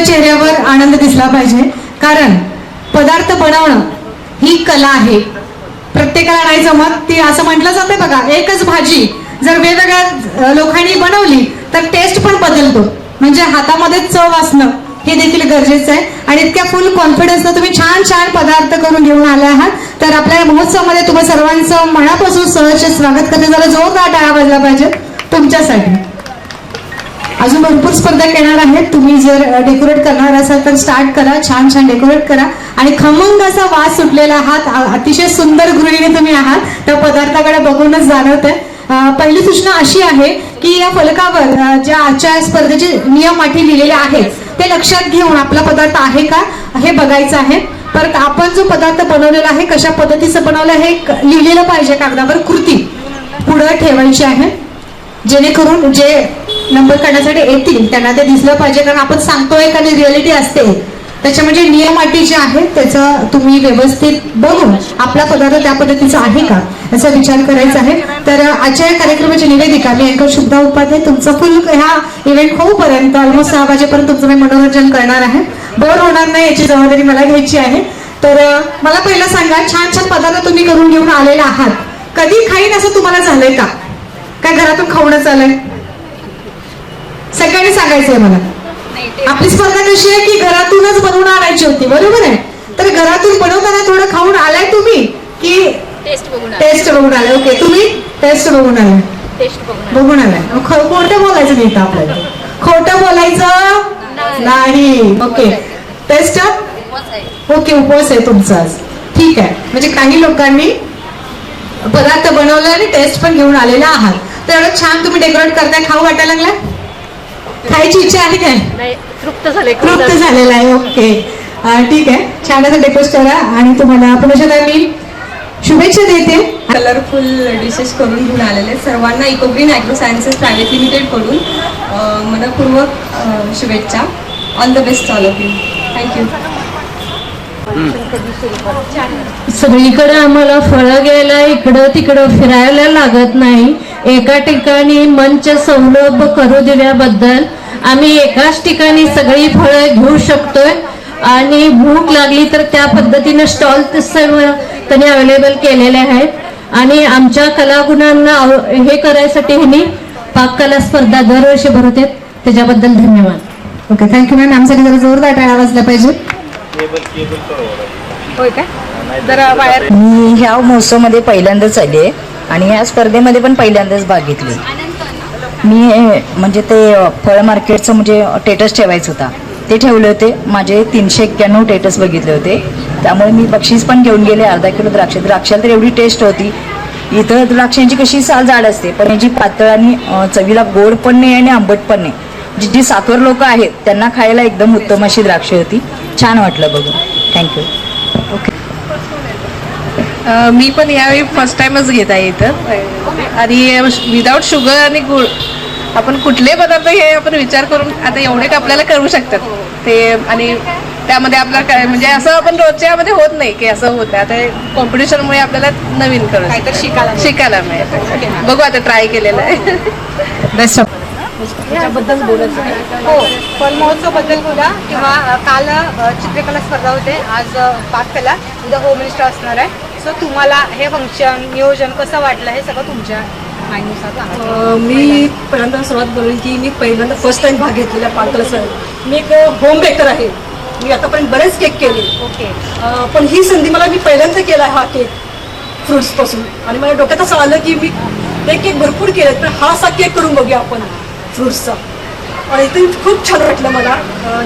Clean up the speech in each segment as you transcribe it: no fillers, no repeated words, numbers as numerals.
तुमच्या चेहऱ्यावर आनंद दिसला पाहिजे, कारण पदार्थ बनवणं ही कला आहे. प्रत्येकाला नाही जमत. ती असं म्हटलं जाते बघा, एकच भाजी जर वेगवेगळ्या लोकांनी बनवली तर टेस्ट पण बदलतो. म्हणजे हातामध्ये चव असणं हे देखील गरजेचं आहे. आणि इतक्या फुल कॉन्फिडन्सनं तुम्ही छान छान पदार्थ करून घेऊन आले आहात. तर आपल्या महोत्सवामध्ये तुम्हा सर्वांचं मनापासून सहर्ष स्वागत करते. जरा जोरदार टाळ्या वाजल्या पाहिजे तुमच्यासाठी. अजून भरपूर स्पर्धा येणार आहेत. तुम्ही जर डेकोरेट करणार असाल तर स्टार्ट करा, छान छान डेकोरेट करा. आणि खमंग असा वास सुटलेला आहात, अतिशय सुंदर गृहिणी तुम्ही आहात, त्या पदार्थाकडे बघूनच जाणवतंय. पहिली सूचना अशी आहे की या फलकावर ज्या आजच्या स्पर्धेचे नियम अटी लिहिलेले आहेत ते लक्षात घेऊन आपला पदार्थ आहे का हे बघायचं आहे. परत आपण जो पदार्थ बनवलेला आहे कशा पद्धतीचं बनवलं हे लिहिलेलं पाहिजे कागदावर. कृती पुढे ठेवायची आहे, जेणेकरून जे नंबर काढण्यासाठी येतील त्यांना ते दिसलं पाहिजे. कारण आपण सांगतोय का रिअलिटी असते, त्याच्या म्हणजे नियम अटी जे आहेत त्याचा तुम्ही व्यवस्थित बघून आपला पदार्थ त्या पद्धतीचा आहे का याचा विचार करायचा आहे. तर आजच्या या कार्यक्रमाची निवेदिका मी अँकर शुभदा उपाध्याय तुमचं फुल ह्या इव्हेंट होऊपर्यंत ऑलमोस्ट 6 वाजेपर्यंत तुमचं मी मनोरंजन करणार आहे. बोर होणार नाही याची जबाबदारी मला घ्यायची आहे. तर मला पहिलं सांगा, छान छान पदार्थ तुम्ही करून घेऊन आलेला आहात, कधी खाईन असं तुम्हाला झालंय का? काय घरातून खाऊनच आलंय? सगळ्यांनी सांगायचंय मला. आपली स्पर्धा कशी आहे की घरातूनच बनवून आणायची होती, बरोबर आहे? तर घरातून बनवताना थोडं खाऊन आलाय तुम्ही की टेस्ट बघून आलाय? ओके, तुम्ही टेस्ट बघून आलाय, बघून आलाय. खोटं बोलायचं नाही आपल्याला, खोटं बोलायचं नाही. ओके, टेस्ट ओके, उपवास आहे तुमचा आज, ठीक आहे. म्हणजे काही लोकांनी पदार्थ बनवला आणि टेस्ट पण घेऊन आलेला आहात. तर एवढं छान तुम्ही डेकोरेट करताय, खाऊ वाटायला लागलाय? खायची इच्छा आहे काय? तृप्त झालेला आहे. ओके, ठीक आहे. छान असं डेकोरेट करा आणि तुम्हाला पुन्हा मी शुभेच्छा देते. कलरफुल डिशेस करून घेऊन आलेले सर्वांना Ecogreen agro Sciences Private limited कडून मनपूर्वक शुभेच्छा. All the best all of you. Thank you. सगळीकडे आम्हाला फळं घ्यायला इकडं तिकडं फिरायला लागत नाही. एका ठिकाणी मंच सौलभ करू दिल्याबद्दल आम्ही एकाच ठिकाणी सगळी फळं घेऊ शकतोय. आणि भूक लागली तर त्या पद्धतीनं स्टॉल सर्व त्यांनी अवेलेबल केलेले आहेत. आणि आमच्या कलागुणांना हे करायसाठी ह्यांनी पाककला स्पर्धा दरवर्षी भरवतात, त्याच्याबद्दल धन्यवाद. Okay, thank you ma'am. आमच्याकडे जरा जोरदार टाळ्या वाजल्या पाहिजे. होय काय? जरा बाहेर. मी ह्या महोत्सवामध्ये पहिल्यांदाच आली आहे आणि ह्या स्पर्धेमध्ये पण पहिल्यांदाच भाग घेतली. मी म्हणजे ते फळ मार्केटचं म्हणजे टेटस ठेवायचं होता, ते ठेवले होते. माझे 391 टेटस बघितले होते, त्यामुळे मी बक्षीस पण घेऊन गेले. अर्धा किलो द्राक्षाला तर एवढी टेस्ट होती. इतर द्राक्षांची कशी साल जाड असते, पण याची पातळ आणि चवीला गोड पण नाही आणि आंबट पण नाही. जी साखर लोक आहेत त्यांना खायला एकदम उत्तम अशी द्राक्ष होती. छान वाटलं बघून. थँक्यू. मी पण यावेळी फर्स्ट टाइमच घेत आहे इथं. आणि विदाऊट शुगर आणि गुळ आपण कुठले पदार्थ हे आपण विचार करून आता एवढे का आपल्याला करू शकतात ते. आणि त्यामध्ये आपल्याला म्हणजे असं आपण रोजच्यामध्ये होत नाही की असं होतं. आता कॉम्पिटिशनमुळे आपल्याला नवीन करून शिकायला मिळतं. बघू आता ट्राय केलेलं आहे. Best of. त्याच्याबद्दल बोलायचं हो, फल महोत्सव बद्दल बोला. किंवा काल चित्रकला स्पर्धा होते, आज पाककला, उद्या होम मिनिस्टर असणार आहे. सो तुम्हाला हे फंक्शन नियोजन कसं वाटलं हे सगळं तुमच्या माहितीनुसार. मी पहिल्यांदा सुरुवात करेन की मी पहिल्यांदा फर्स्ट टाइम भाग घेतलेला पाककला. मी एक होम बेकर आहे. मी आतापर्यंत बरेच केक केले. ओके. पण ही संधी मला मी पहिल्यांदा केला हा केक फ्रुट्सपासून. आणि मला डोक्यात असं आलं की मी ते केक भरपूर केलेत, पण हा असा केक करून बघूया आपण फ्रुट्सचा. आणि ते खूप छान वाटलं मला.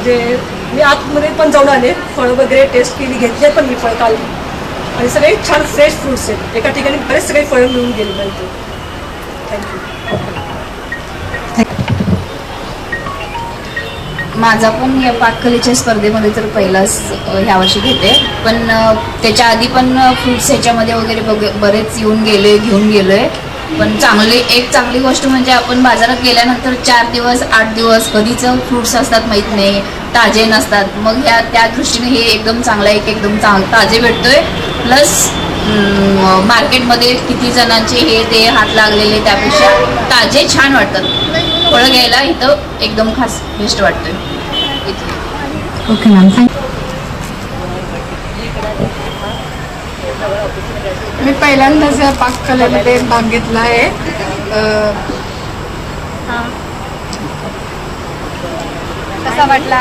जे मी आतमध्ये पण जाऊन आले, फळं वगैरे टेस्ट केली, घेतले पण मी फळ काल. आणि सगळे छान फ्रेश फ्रुट्स आहेत. एका ठिकाणी बरेच सगळे फळं मिळून गेले पाहिजे. थँक्यू. माझा पण या पाककलेच्या स्पर्धेमध्ये तर पहिलाच ह्या वर्षी घेते. पण त्याच्या आधी पण फ्रुट्स ह्याच्यामध्ये वगैरे बरेच येऊन गेले, घेऊन गेलोय. पण एक चांगली गोष्ट म्हणजे आपण बाजारात गेल्यानंतर 4 दिवस 8 दिवस कधीच फ्रुट्स असतात माहीत नाही, ताजे नसतात. मग त्या दृष्टीने हे एकदम चांगला एकदम ताजे भेटतोय. प्लस मार्केटमध्ये किती जणांचे हे ते हात लागलेले त्यापेक्षा ताजे छान वाटतात. फळं घ्यायला इथं एकदम खास बेस्ट वाटतोय. Okay ma'am thank you. मी पहिल्यांदाच या पाककलेमध्ये भाग घेतला आहे. कसा वाटला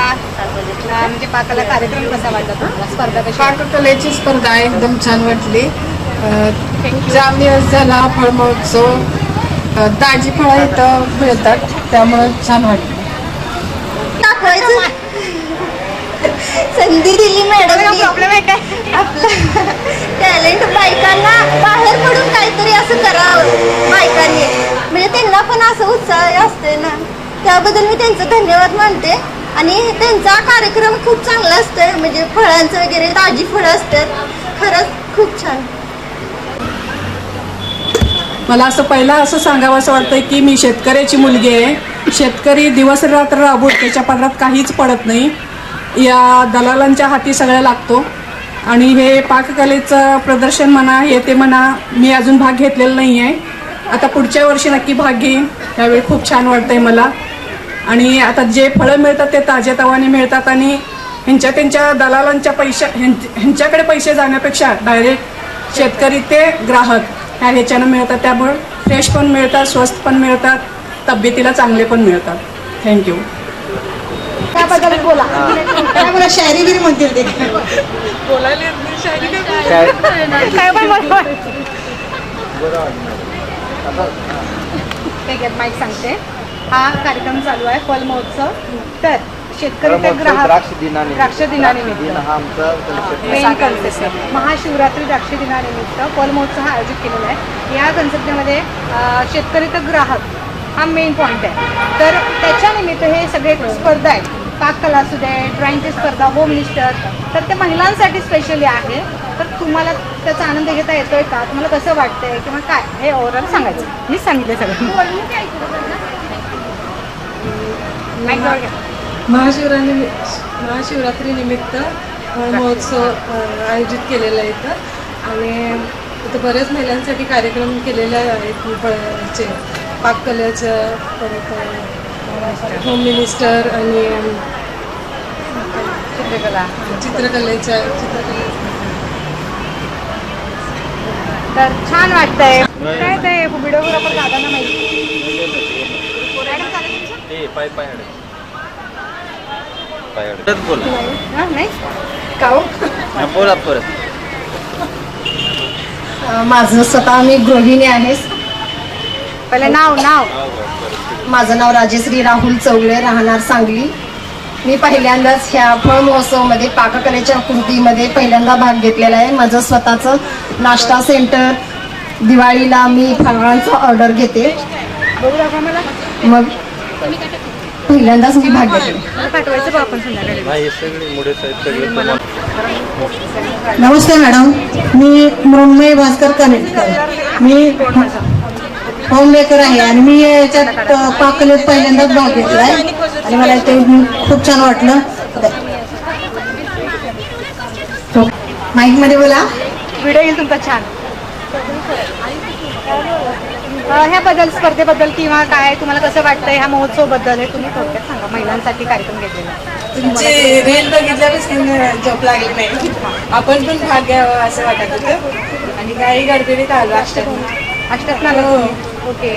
म्हणजे पाकाला कार्यक्रम कसा वाटला तुम्हाला, स्पर्धा कशी? पाककलेची स्पर्धा एकदम छान वाटली. जामदिवस झाला, फळ महोत्सव, ताजी फळं इथं मिळतात त्यामुळं छान वाटलं. संधी दिली मॅडम. प्रॉब्लेम आहे काय? आपलं टॅलेंट बायकांना बाहेर पडून काहीतरी असं करावं बायकांनी, म्हणजे त्यांना पण असं उत्साह असते ना, त्याबद्दल मी त्यांचं धन्यवाद मानते. आणि त्यांचा कार्यक्रम खूप चांगला असतोय, म्हणजे फळांचं वगैरे ताजी फळं असतात, खरंच खूप छान. मला असं पहिला असं सांगावं असं वाटतंय की मी शेतकऱ्याची मुलगी आहे. शेतकरी दिवस रात्र राबून त्याच्या पदरात काहीच पडत नाही. या दलालांच्या हाती सगळं लागतो. आणि हे पाककलेचं प्रदर्शन म्हणा, हे ते म्हणा, मी अजून भाग घेतलेला नाही आहे. आता पुढच्या वर्षी नक्की भाग घेईन. यावेळी खूप छान वाटतंय मला. आणि आता जे फळं मिळतात ते ताज्या तवाने मिळतात आणि त्यांच्या दलालांच्या ह्यांच्याकडे पैसे जाण्यापेक्षा डायरेक्ट शेतकरी ते ग्राहक ह्याच्यानं मिळतात. त्यामुळे फ्रेश पण मिळतात, स्वस्त पण मिळतात, तब्येतीला चांगले पण मिळतात. थँक्यू. त्याबद्दल बोला. काय बोला, शायरी बिरी म्हणतील ते काय पण बोला. ठीक आहे, माईक सांगते. हा कार्यक्रम चालू आहे फल महोत्सव. तर शेतकरी ते ग्राहक द्राक्ष दिनानिमित्त मेन कन्सेप्ट आहे. महाशिवरात्री द्राक्ष दिनानिमित्त फल महोत्सव हा आयोजित केलेला आहे. या कन्सेप्टमध्ये शेतकरी ते ग्राहक हा मेन पॉईंट आहे. तर त्याच्यानिमित्त हे सगळे स्पर्धा आहेत. पाककला असू दे, ड्रॉइंगची स्पर्धा, होम मिनिस्टर, तर ते महिलांसाठी स्पेशली आहे. तर तुम्हाला त्याचा आनंद घेता येतोय का, तुम्हाला कसं वाटतंय किंवा काय, हे ओव्हरऑल सांगायचं. मी सांगितलं सगळं. महाशिवरात्री निमित्त महोत्सव आयोजित केलेला आहे इथं. आणि इथं बऱ्याच महिलांसाठी कार्यक्रम केलेले आहेत. फळाचे, पाककलेचं, परत होम मिनिस्टर आणि चित्रकलेच्या. तर छान वाटतंय. काय ते व्हिडिओग्राफर दादांना माहिती नाही का हो? माझं स्वतः मी गृहिणी आहे. पहिले नाव. माझं नाव राजेश्री राहुल चौगळे, राहणार सांगली. मी पहिल्यांदाच ह्या फळ महोत्सवमध्ये पाककलेच्या कृतीमध्ये पहिल्यांदा भाग घेतलेला आहे. माझं स्वतःचं नाश्ता सेंटर. दिवाळीला मी फराळांचा ऑर्डर घेते. मग पहिल्यांदाच मी भाग घेते. नमस्ते मॅडम, मी मृण्मयी भास्कर कनेक्टर. मी होम मेकर आहे आणि मी याच्यात पाककलेत पहिल्यांदाच भाग घेतला आहे आणि मला ते खूप छान वाटलं. माईक मध्ये बोला. व्हिडिओ येईल तुमचा छान. ह्याबद्दल, स्पर्धेबद्दल किंवा काय तुम्हाला कसं वाटतं, ह्या महोत्सव बद्दल हे तुम्ही थोडक्यात सांगा. महिलांसाठी कार्यक्रम घेतलेला. तुमची रील बघितल्यापासून झोप लागली नाही. आपण पण भाग घ्यावा असं वाटत होतं आणि काही गडबडीत आलो. अष्टात ओके.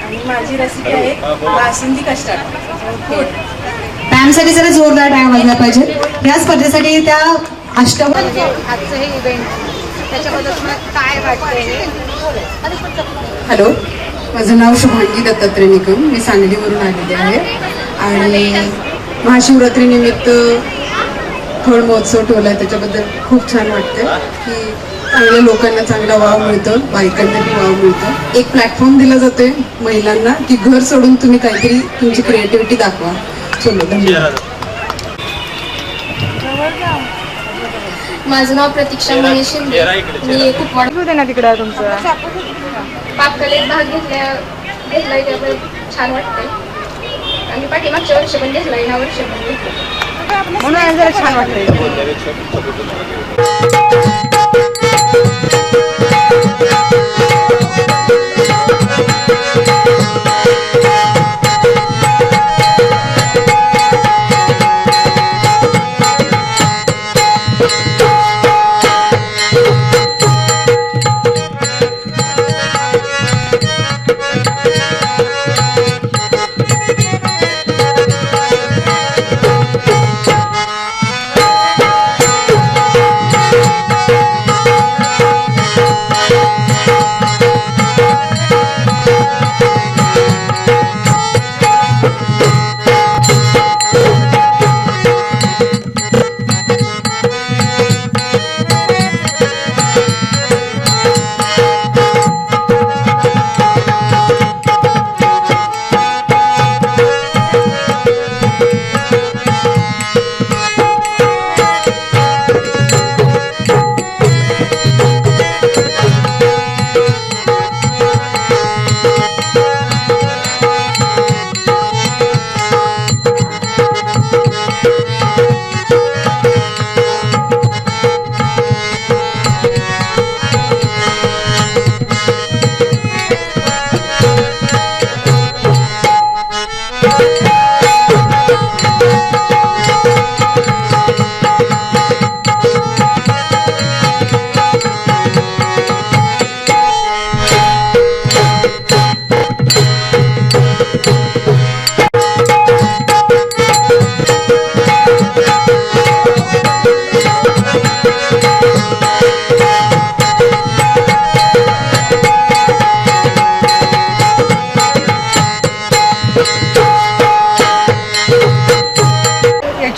आणि माझी रेसिपी आहे बासुंदी कस्टर्ड. टाइमसाठी जरा जोरदार टाइम वाजला पाहिजे. या स्पर्धेसाठी त्या आजचं हे इव्हेंट, त्याच्याबद्दल तुम्हाला काय वाटतंय? हॅलो, माझं नाव शुभांगी दत्तात्रय निकम. मी सांगलीवरून आलेले आहे आणि महाशिवरात्रीनिमित्त फळ महोत्सव ठेवला आहे. त्याच्याबद्दल खूप छान वाटतं की चांगल्या लोकांना चांगला वाव मिळतो, बायकांनाही वाव मिळतो. एक प्लॅटफॉर्म दिला जातोय महिलांना की घर सोडून तुम्ही काहीतरी तुमची क्रिएटिव्हिटी दाखवा. चलो, धन्यवाद. माझं नाव प्रतीक्षा महेश शिंदे. मी कुपवाड ना तिकडं तुमचं पाककलेत भाग घेतलाय त्याबद्दल छान वाटतंय. आणि पाठीमागच्या वर्षी पण घेतलाय, ह्या वर्षी पण घेतलं म्हणून जरा छान वाटतंय.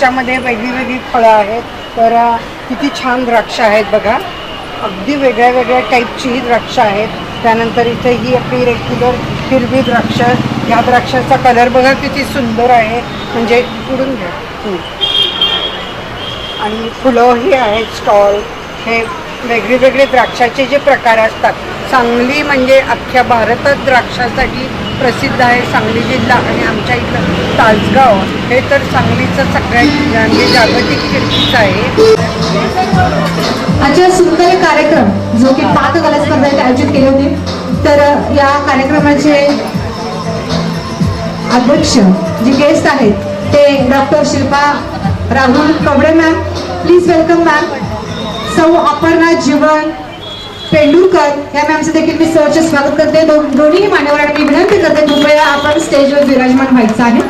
याच्यामध्ये वेगळी वेगळी फळं आहेत. तर किती छान द्राक्ष आहेत बघा, अगदी वेगळ्या वेगळ्या टाईपची ही द्राक्ष आहेत. त्यानंतर इथे ही आपली रेग्युलर हिरवी द्राक्ष, ह्या द्राक्षाचा कलर बघा किती सुंदर आहे, म्हणजे उडून घ्या. आणि फुलंही आहेत, स्टॉल. हे वेगळे वेगळे द्राक्षाचे जे प्रकार असतात. सांगली म्हणजे अख्ख्या भारतात द्राक्षासाठी प्रसिद्ध आहे सांगली जिल्हा. आणि आमच्या इथलं तासगाव हे तर सांगलीचं सगळ्यात म्हणजे जागतिक कीर्तीचं आहे. आजचा सुंदर कार्यक्रम जो की पाककला स्पर्धेचे आयोजित केले होते. तर या कार्यक्रमाचे अध्यक्ष जे गेस्ट आहेत ते doctor Shilpa Rahul Kawade ma'am. Please welcome ma'am. सौ अपर्णा जीवन पेंडुरकर या मॅमचं देखील मी सहर्ष स्वागत करते. दोन्ही मान्यवरांना मी विनंती करते कृपया आपण स्टेजवर विराजमान व्हायचं आहे.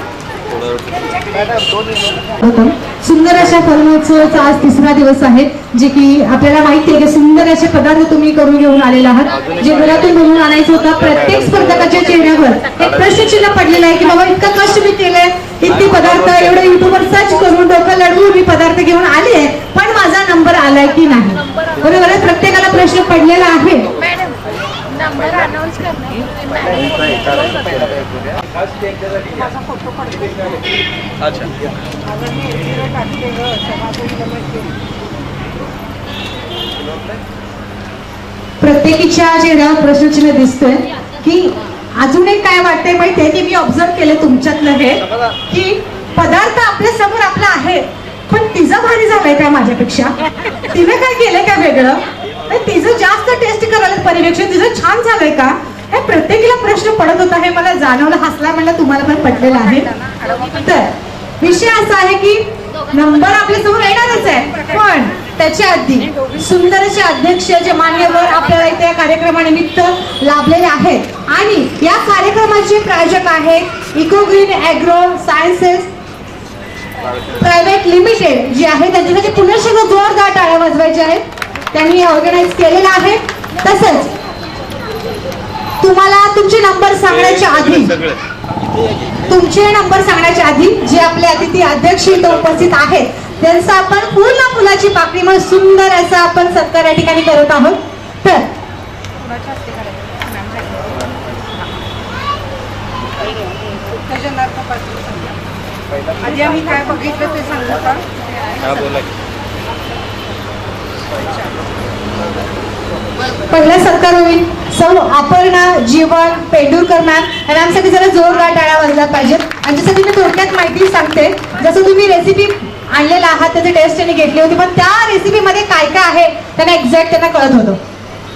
सुंदर अशा फलमहोत्सवाचा आज 3रा दिवस आहे, जे की आपल्याला माहिती आहे की सुंदर असे पदार्थ तुम्ही करून घेऊन आलेला आहात. जे घरातून बनवून आणायचं होतं. प्रत्येक स्पर्धकाच्या चेहऱ्यावर एक प्रश्नचिन्ह पडलेलं आहे की बाबा इतकं कष्ट मी केलंय, इतके पदार्थ एवढं युट्यूबवर सर्च करून डोकं लढवून मी पदार्थ घेऊन आले आहे, पण माझा नंबर आलाय की नाही. बरोबर आहे, प्रत्येकाला प्रश्न पडलेला आहे. प्रत्येकीच्या चेहऱ्यावर प्रश्नचिन्ह दिसतोय की अजून एक काय वाटतंय माहितीये की मी ऑब्झर्व केलं तुमच्यातलं हे की पदार्थ आपल्या समोर आपला आहे, पण तिचं भारी झालंय का माझ्यापेक्षा, तिने काय केलंय का वेगळं, तिचं जास्त टेस्ट करायला पर्यवेक्षण तिचं छान झालंय का, हे प्रत्येकीला प्रश्न पडत होता. हे मला जाणवलं, हसला म्हणलं तुम्हाला पण पटलेलं आहे. तर विषय असा आहे की नंबर आपल्या समोर येणारच आहे, पण त्याच्या आधी सुंदर असे अध्यक्ष जे मान्यवर आपल्याला इथे या कार्यक्रमानिमित्त लाभलेले आहेत आणि या कार्यक्रमाचे प्रायोजक आहेत Eco Green Agro Sciences Private Limited जे आहे, त्यांच्यासाठी पुन्हा सगळं जोरदार टाळ्या वाजवायच्या आहेत. त्यांनी ऑर्गनाईज केलेलं आहे. तसंच तुम्हाला तुमचे नंबर सांगण्याच्या आधी जे आपले अतिथी अध्यक्ष इथं उपस्थित आहेत त्यांचा आपण पूर्ण फुलाची पाकळी म्हणून सुंदर असा आपण सत्कार या ठिकाणी करत आहोत. तर आधी आम्ही काय बघितलं ते सांगू का? पहिला सत्कार होईल सौ अपर्णा जीवन पेंडुरकर मॅम. मॅमसाठी जरा जोरदार टाळ्या वाजल्या पाहिजेत. यांच्यासाठी मी थोडक्यात माहिती सांगते. जसं तुम्ही रेसिपी आणलेला आहात त्याची टेस्ट त्यांनी घेतली होती, पण त्या रेसिपीमध्ये काय काय आहे त्यांना एक्झॅक्ट त्यांना कळत होतं.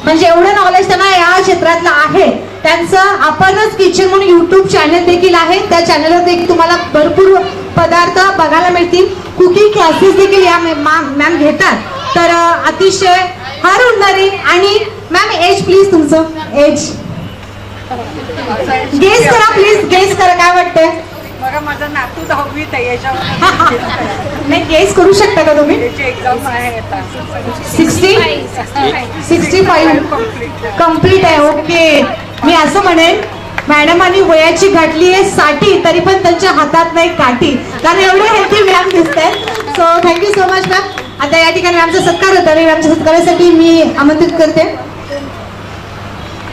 म्हणजे एवढं नॉलेज त्यांना या क्षेत्रातलं आहे. त्यांचं आपणच किचन म्हणून युट्यूब चॅनल देखील आहे. त्या चॅनलवर देखील तुम्हाला भरपूर पदार्थ बघायला मिळतील. कुकिंग क्लासेस देखील या मॅम घेतात. तर अतिशय हार उडणारी. आणि मॅम एज प्लीज, तुमचं एज गेस करा प्लीज, गेस करा काय वाटतंय. बघा माझा नातू 10वीत आहे, याच्यावर नाही गेस करू शकता का तुम्ही. एक्झाम आहे आता 65 कम्प्लीट आहे. ओके, मी असं म्हणेन मॅडमांनी वयाची घातली आहे 60 तरी पण त्यांच्या हातात नाही काठी, कारण एवढे हेल्थी मॅम दिसत आहे. So thank you so much ma'am. आता या ठिकाणी आमचा सत्कार होता आणि आमच्या सत्कारासाठी मी आमंत्रित करते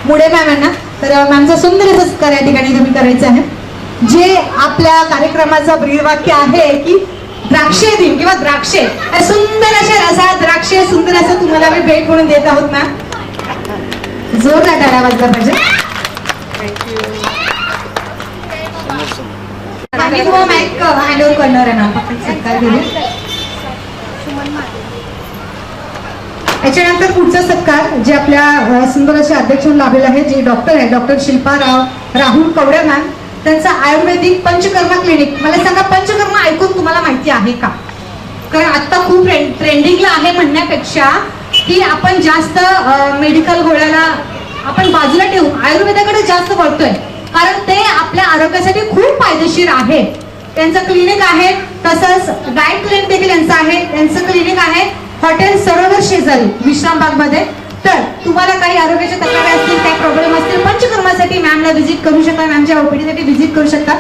मुळे मॅम यांना. तर मॅमचा सुंदर असा सत्कार या ठिकाणी तुम्ही करायचा आहे. जे आपल्या कार्यक्रमाचं ब्रीदवाक्य आहे की द्राक्षे दिन किंवा द्राक्षे, सुंदर अशा रसाळ द्राक्षे सुंदर असं तुम्हाला आम्ही भेट म्हणून देत आहोत मॅम. जोरदार टाळ्या वाजला पाहिजे. आम्ही तुम्हाला माईक हँडओव्हर करणार आहे ना सत्कार घेऊन. याच्यानंतर पुढचा सत्कार जे आपल्या सुंदर असे अध्यक्ष लाभलेले आहेत, जे डॉक्टर आहेत डॉक्टर शिल्पा राहुल कवडे मॅम. त्यांचा आयुर्वेदिक पंचकर्मा क्लिनिक. मला सांगा पंचकर्मा ऐकून तुम्हाला माहिती आहे का? कारण आता खूप ट्रेंडिंगला आहे म्हणण्यापेक्षा की आपण जास्त मेडिकल गोळ्याला आपण बाजूला ठेवून आयुर्वेदाकडे जास्त वळतोय, कारण ते आपल्या आरोग्यासाठी खूप फायदेशीर आहे. त्यांचं क्लिनिक आहे. तसंच डाएट क्लिनिक देखील यांचं आहे. त्यांचं क्लिनिक आहे हॉटेल सरोवर शेजारी विश्रामबाग मध्ये. तर तुम्हाला काही आरोग्याच्या तक्रारी असतील, काही प्रॉब्लेम असतील, पंचकर्मासाठी मॅमला व्हिजिट करू शकता, मॅमच्या ओपीडीसाठी व्हिजिट करू शकता.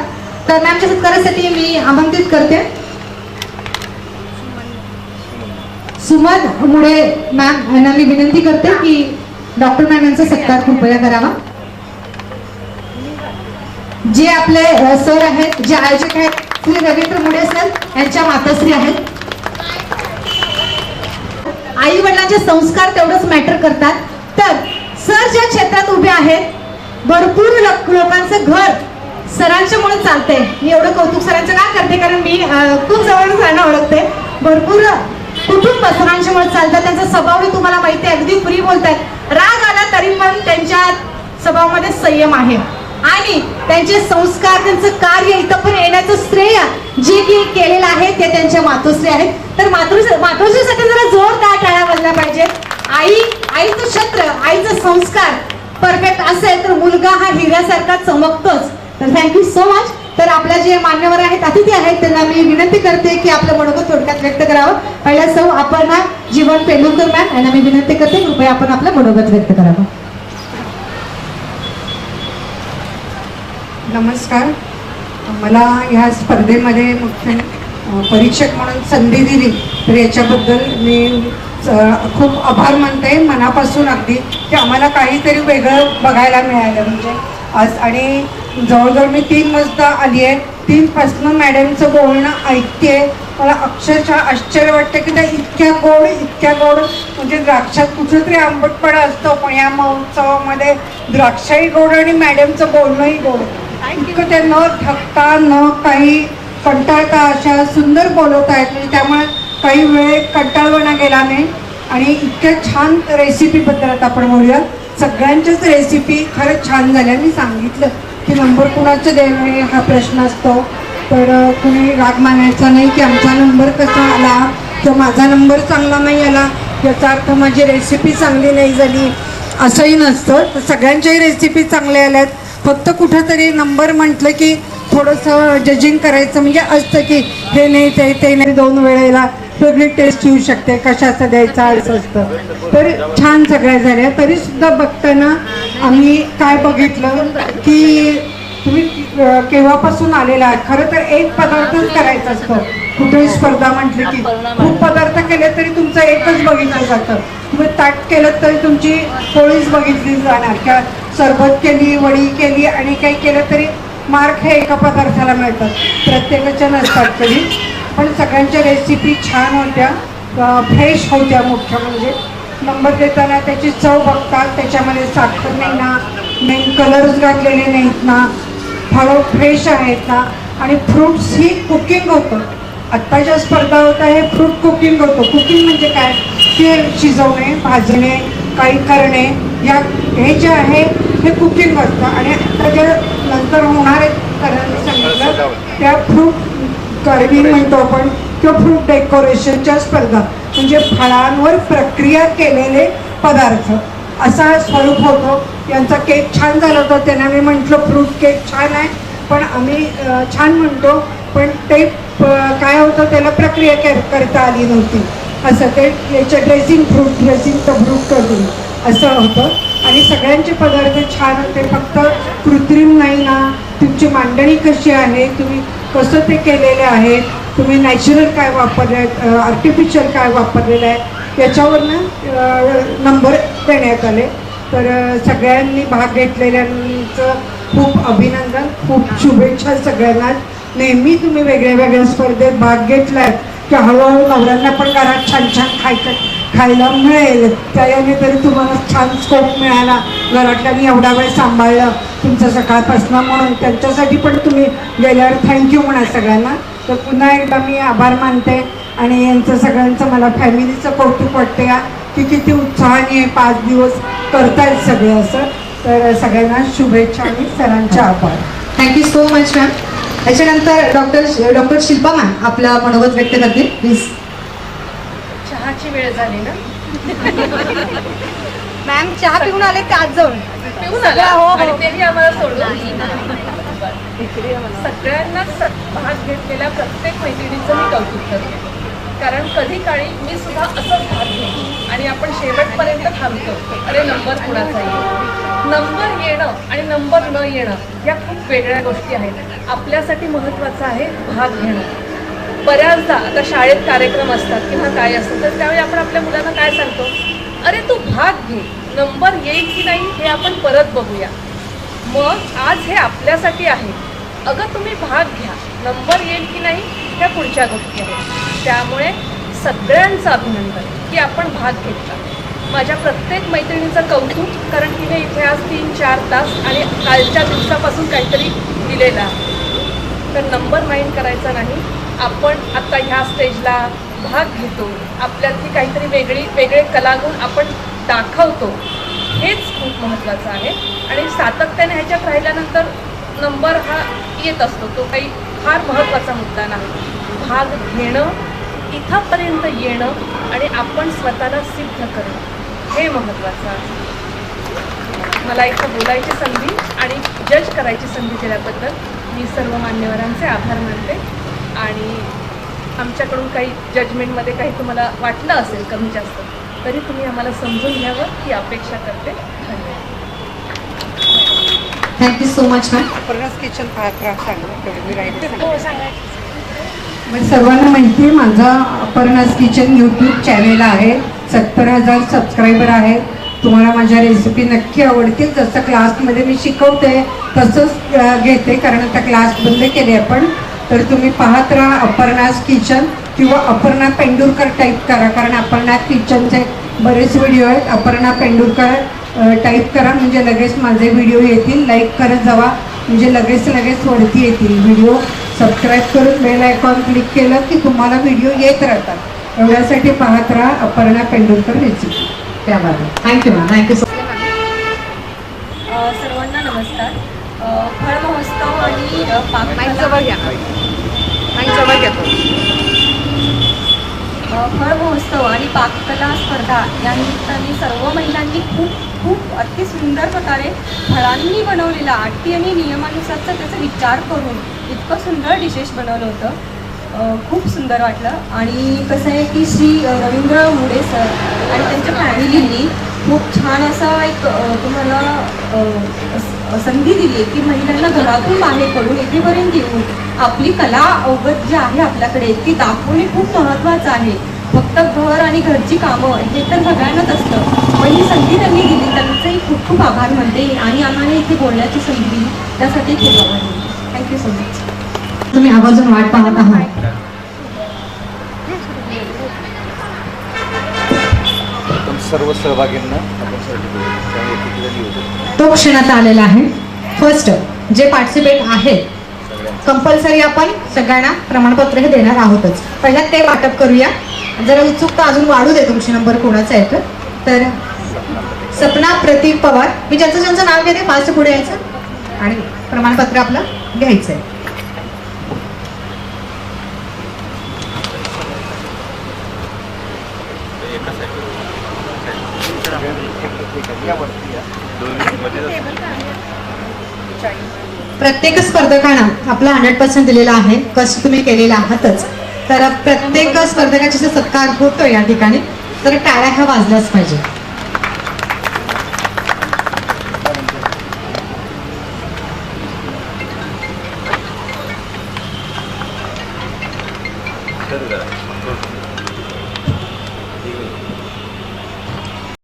तर मॅमच्या सत्कारासाठी मी आमंत्रित करते. सुमन मुळे मॅम यांना मी विनंती करते की डॉक्टर मॅम यांचा सत्कार कृपया करावा. जे आपले सर आहेत, जे आयोजक आहेत, श्री रवींद्र मुळे सर यांच्या माताश्री आहेत. आई वडिलांचे संस्कार तेवढंच मॅटर करतात. तर सर ज्या क्षेत्रात उभे आहेत, भरपूर लोकांचं घर सरांच्या मुळे चालतंय. मी एवढं कौतुक सरांचं का करते, कारण मी खूप जवळ सरांना ओळखते. भरपूर कुटुंब सरांच्या मुळे चालतात. त्यांचा स्वभाव तुम्हाला माहिती आहे, अगदी फ्री बोलतात. राग आला तरी पण त्यांच्या स्वभावामध्ये संयम आहे आणि त्यांचे संस्कार, त्यांचं कार्य इथं पण येण्याचं श्रेय जे की केलेलं आहे ते त्यांच्या मातोश्री आहेत. तर मातोश्रीसाठी जरा जोरदार टाळ्या वाजल्या पाहिजे. आईचं छत्र, आईचं संस्कार परफेक्ट असेल तर मुलगा हा हिऱ्यासारखा चमकतोच. तर थँक्यू सो मच. तर आपल्या जे मान्यवर आहेत, अतिथी आहेत, त्यांना मी विनंती करते की आपलं मनोगत थोडक्यात व्यक्त करावं. पहिल्या सौ अपर्णा जीवन पेंडुलकर मॅम यांना मी विनंती करते, कृपया आपण आपलं मनोगत व्यक्त करावं. नमस्कार. मला ह्या स्पर्धेमध्ये मुख्य परीक्षक म्हणून संधी दिली तर याच्याबद्दल मी खूप आभार मानते मनापासून अगदी, की आम्हाला काहीतरी वेगळं बघायला मिळालं. म्हणजे आज आणि जवळजवळ मी 3 वाजता आली आहे. 3 पासून मॅडमचं बोलणं ऐकते. मला अक्षरशः आश्चर्य वाटतं की त्या इतक्या गोड म्हणजे द्राक्षात कुठंतरी आंबटपणा असतो, पण या महोत्सवामध्ये द्राक्षही गोड आणि मॅडमचं बोलणंही गोड. इतकं ते न थकता न काही कंटाळता अशा सुंदर बोलत आहेत. म्हणजे त्यामुळे काही वेळ कंटाळवाणा गेला नाही. आणि इतक्या छान रेसिपीबद्दल आता आपण बोलूया. सगळ्यांच्याच रेसिपी खरंच छान झाल्या. मी सांगितलं की नंबर कुणाचं द्यावे हा प्रश्न असतो, तर कुणी राग मानायचा नाही की आमचा नंबर कसा आला किंवा माझा नंबर चांगला नाही आला याचा अर्थ माझी रेसिपी चांगली नाही झाली असंही नसतं. तर सगळ्यांच्याही रेसिपी चांगल्या आल्यात. फक्त कुठंतरी नंबर म्हटलं की थोडंसं जजिंग करायचं म्हणजे असतं की हे नाही ते नाही, 2 वेळेला वेगळी टेस्ट येऊ शकते, कशाचं द्यायचं असं असतं. तर छान सगळ्या झाल्या. तरीसुद्धा बघताना आम्ही काय बघितलं की तुम्ही केव्हापासून आलेला आहे. खरं तर एक पदार्थच करायचा असतो कुठेही स्पर्धा म्हटली की. खूप पदार्थ केले तरी तुमचं एकच बघितलं जातं. तुम्ही ताट केलं तरी तुमची पोळीच बघितली जाणार, किंवा सरबत केली, वडी केली आणि काही केलं तरी मार्क हे एका पदार्थाला मिळतात, प्रत्येकाच्या नसतात कधी. पण सगळ्यांच्या रेसिपी छान होत्या, फ्रेश होत्या. मुख्य म्हणजे नंबर देताना त्याची चव बघतात, त्याच्यामध्ये साखर नाही ना, मेन कलर्स घातलेले नाहीत ना, फळं फ्रेश आहेत ना, आणि फ्रूट्स ही कुकिंग होतं. आत्ता ज्या स्पर्धा होत्या हे फ्रूट कुकिंग होतं. कुकिंग म्हणजे काय, ते शिजवणे, भाजणे, काही करणे, हे जे आहे हे कुकिंग असतं. आणि आता जे नंतर होणार आहे करायला सांगितलं त्या फ्रूट कार्विंग म्हणतो आपण, किंवा फ्रूट डेकोरेशनच्या स्पर्धा, म्हणजे फळांवर प्रक्रिया केलेले पदार्थ असा स्वरूप होतो. यांचा केक छान झाला होता. त्यांना मी म्हटलं फ्रूट केक छान आहे, पण आम्ही छान म्हणतो पण ते काय होतं त्याला प्रक्रिया करता आली नव्हती. असं ते याचं ड्रेसिंग तर फ्रूट करून असं होतं. आणि सगळ्यांचे पदार्थ छान होते. फक्त कृत्रिम नाही ना, तुमची मांडणी कशी आहे, तुम्ही कसं ते केलेलं आहे, तुम्ही नॅचरल काय वापरले आहेत, आर्टिफिशियल काय वापरलेलं आहे, याच्यावरनं नंबर देण्यात आले. तर सगळ्यांनी भाग घेतलेल्यांचं खूप अभिनंदन, खूप शुभेच्छा सगळ्यांना. नेहमी तुम्ही वेगळ्या वेगळ्या स्पर्धेत भाग घेतलाय की हळूहळू नवऱ्यांना पण घरात छान छान खायला मिळेल, त्याने तरी तुम्हाला छान स्कोप मिळाला. घरातल्यानी एवढा वेळ सांभाळलं तुमचं सकाळपासून, म्हणून त्यांच्यासाठी पण तुम्ही गेल्यावर थँक्यू म्हणा सगळ्यांना. तर पुन्हा एकदा मी आभार मानते. आणि यांचं सगळ्यांचं मला फॅमिलीचं कौतुक वाटते की किती उत्साहाने 5 दिवस करतायत सगळे असं. तर सगळ्यांना शुभेच्छा आणि सरांचे आभार. Thank you so much ma'am. त्याच्यानंतर डॉक्टर शिल्पा मॅम आपला मनोगत व्यक्त करते प्लीज. चहाची वेळ झाली ना मॅम चहा पिऊन आले का आज जाऊन पिऊन आला आणि तेही आम्हाला सोडलं. सगळ्यांनाच भाग घेतलेल्या प्रत्येक मैत्रिणीचं मी कौतुक करते, कारण कधी काळी मी सुद्धा असंच भाग घेते आणि आपण शेवटपर्यंत थांबतो, अरे नंबर कुणाचा येईल. नंबर येणं आणि नंबर न येणं या खूप वेगळ्या गोष्टी आहेत. आपल्यासाठी महत्त्वाचं आहे भाग घेणं. बऱ्याचदा आता शाळेत कार्यक्रम असतात किंवा काय असतं तर त्यावेळी आपण आपल्या मुलांना काय सांगतो, अरे तू भाग घे, नंबर येईल की नाही हे आपण परत बघूया. मग आज हे आपल्यासाठी आहे, अगं तुम्ही भाग घ्या, नंबर येईल की नाही ह्या पुढच्या गोष्टी आहेत. त्यामुळे सगळ्यांचं अभिनंदन की आपण भाग घेतला. माझ्या प्रत्येक मैत्रिणीचं कौतुक, कारण तिने इथे आज 3-4 तास आणि कालच्या दिवसापासून काहीतरी दिलेलं आहे. तर नंबर माइंड करायचा नाही, आपण आत्ता ह्या स्टेजला भाग घेतो, आपल्यातली काहीतरी वेगळे कलागुण आपण दाखवतो, हेच खूप महत्त्वाचं आहे. आणि सातत्याने ह्याच्यात राहिल्यानंतर नंबर हा येत असतो, तो काही फार महत्त्वाचा मुद्दा नाही. भाग घेणं, इथंपर्यंत येणं आणि आपण स्वतःला सिद्ध करणं हे महत्त्वाचं आहे. मला इथं बोलायची संधी आणि जज करायची संधी दिल्याबद्दल मी सर्व मान्यवरांचे आभार मानते. आणि आमच्याकडून काही जजमेंटमध्ये काही तुम्हाला वाटलं असेल कमी जास्त, तरी तुम्ही आम्हाला समजून घ्यावं ही अपेक्षा करते. धन्यवाद. Thank you so much ma'am. Aparna's kitchen सांगा मी राहिलं हो, सांगायचं. सर्वांना माहिती आहे माझा अपर्णाज किचन यूट्यूब चॅनेल आहे. 70,000 सबस्क्रायबर आहेत. तुम्हाला माझ्या रेसिपी नक्की आवडतील. जसं क्लासमध्ये मी शिकवते तसंच घेते, कारण आता क्लास बंद केले आपण. तर तुम्ही पाहत राहा अपर्णाज किचन किंवा अपर्णा पेंडुरकर टाईप करा, कारण अपर्णा किचनचे बरेच व्हिडिओ आहेत. अपर्णा पेंडुरकर टाईप करा म्हणजे लगेच माझे व्हिडिओ येतील. लाईक करत जावा म्हणजे लगेच वरती येतील व्हिडिओ. सबस्क्राईब करून बेल आयकॉन क्लिक केलं की तुम्हाला व्हिडिओ येत राहतात. एवढ्यासाठी पाहत राहा अपर्णा पेंडुरकर रेसिपी. त्याबद्दल थँक्यू मॅम. थँक्यू सो सर्वांना नमस्कार. फळ महोत्सव आणि फळ महोत्सव आणि पाककला स्पर्धा या निमित्ताने सर्व महिलांनी खूप अति सुंदर प्रकारे फळांनी बनवलेला अटी आणि नियमानुसारचा त्याचा विचार करून इतकं सुंदर डिशेस बनवलं होतं. खूप सुंदर वाटलं. आणि कसं आहे की श्री रवींद्र मुडे सर आणि त्यांच्या फॅमिलींनी खूप छान असा एक तुम्हाला संधी दिली आहे की महिलांना घरातून बाहेर पडून इथेपर्यंत येऊन आपली कला अवगत जी आहे आपल्याकडे ती दाखवणे खूप महत्त्वाचं आहे. फक्त घर आणि घरची कामं हे तर सगळ्यांनाच असतं, पण ही संधी त्यांनी दिली त्यांचंही खूप आभार मानते. आणि आम्हाला इथे बोलण्याची संधी दिली त्यासाठी खूप आभार मानते. Thank you so much. तुम्ही आवाजून वाट पाहत आहात. सर्व सहभागींना आपण सर्टिफिकेट तो क्षण आता आलेला आहे. फर्स्ट जे पार्टिसिपेट आहेत कंपल्सरी आपण सगळ्यांना प्रमाणपत्र हे देणार आहोतच. पहिला ते वाटप करूया. जरा उत्सुकता अजून वाढू दे. तुमची नंबर कोणाचा येतो तर सपना प्रतीक पवार. मी ज्यांचं नाव घेते फास्ट पुढे यायचं आणि प्रमाणपत्र आपलं घ्यायचं आहे. प्रत्येक स्पर्धकांना आपला 100% दिलेला आहे. कष्ट तुम्ही केलेला आहातच. तर प्रत्येक स्पर्धकाची सत्कार होतो या ठिकाणी, तर टाळ्या ह्या वाजल्याच पाहिजे. करा.